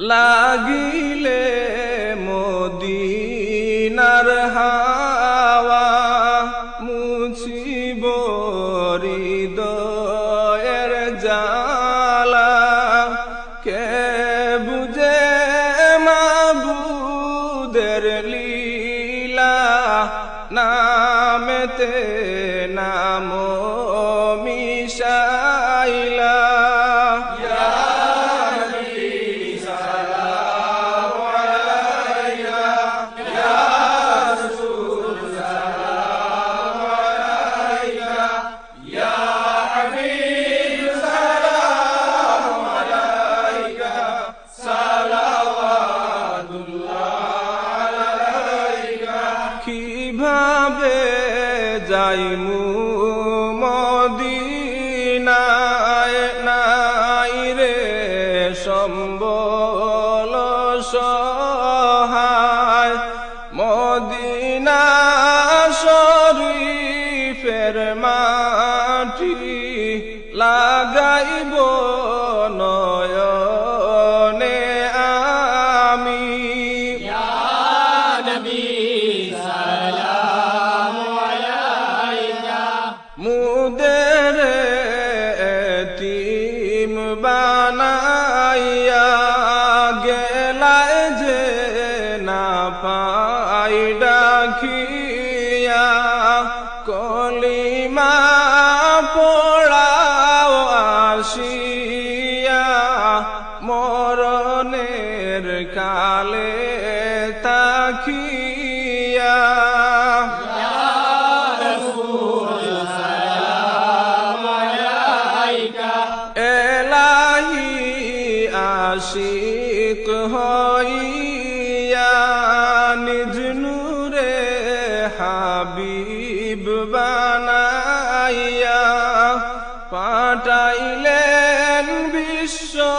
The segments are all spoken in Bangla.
লাগিলে মদিনার হাওয়া মুছিব হৃদয়ের জ্বালা কে বুঝে মাবুদের লীলা নামেতে নাম মিশাইলা কিভাবে যাইমু মদিনায় নাই রে সম্বল সহায় মদিনা শরীফের মাটি লাগাইব নয়নে আমি মুদের এতিম বানাইয়া গেলায় যে না পাই ডাকিয়া কলিমা পড়াও আসিয়া মরণের কালে তাকিয়া আশিক হইয়া নিজ নূরে হাবিব বানাইয়া পাঠাইলেন বিশ্বভূমিতে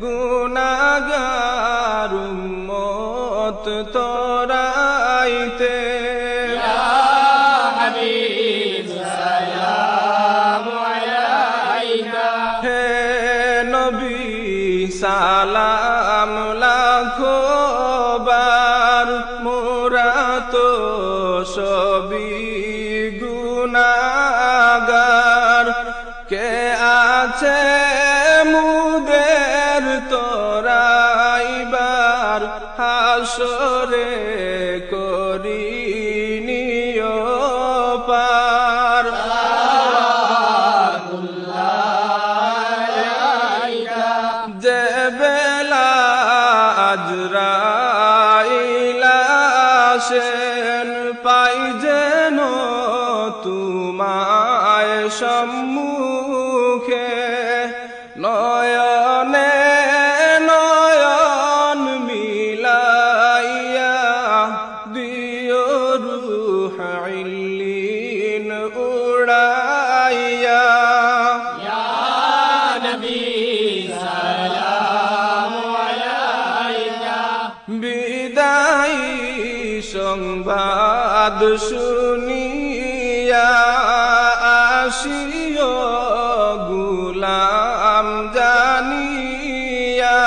গুনাহগার উম্মত তরাইতে সালাম লাখো বার মোরা তো সবই গুনাহগার কে আছে মুদের তোরাইবার হাসরে করিনিও পার আজরাইল আসেন পাই যেন তোমায় সম্মুখে নয়নে নয়ন মিলাইয়া দিও রূহ ইল্লিন উড়াইয়া বিদায়ী সংবাদ শুনিয়া আসিও গুলাম জানিয়া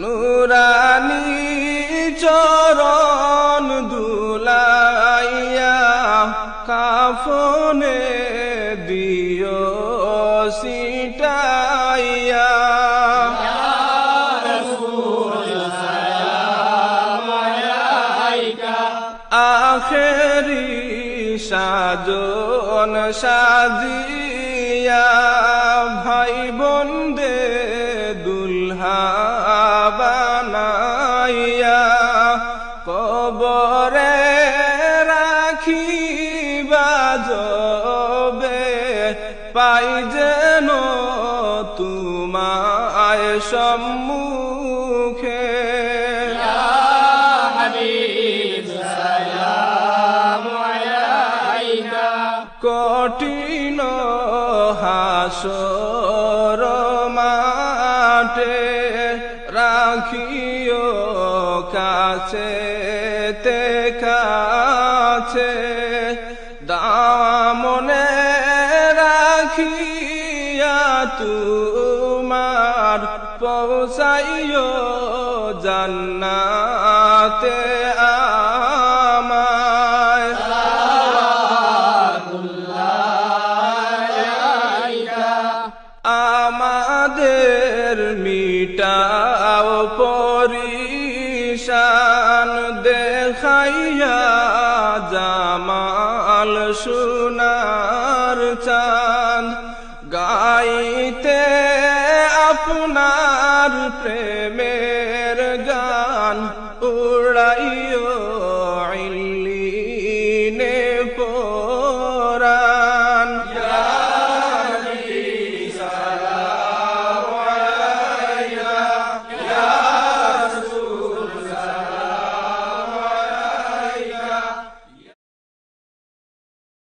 নুরানি চরণ দুলাইয়া কাফনে দিও সিটাইয়া আখেরি সাজন সাজিয়া ভাই বন্দে দুলহা বানাইয়া কবরে রাখিবা যাবে পাই যেন তোমায় সম্মুখে কঠিন হাসর মাঠে রাখিও কাছে তে কাছে দামনে রাখিয়া তু আমার পৌঁছাইও জান্নাতে আমায় আমাদের মিটাও পরিশান দেখাইয়া জামাল সোনার চাঁদ গাইতে আপনার প্রেমের গান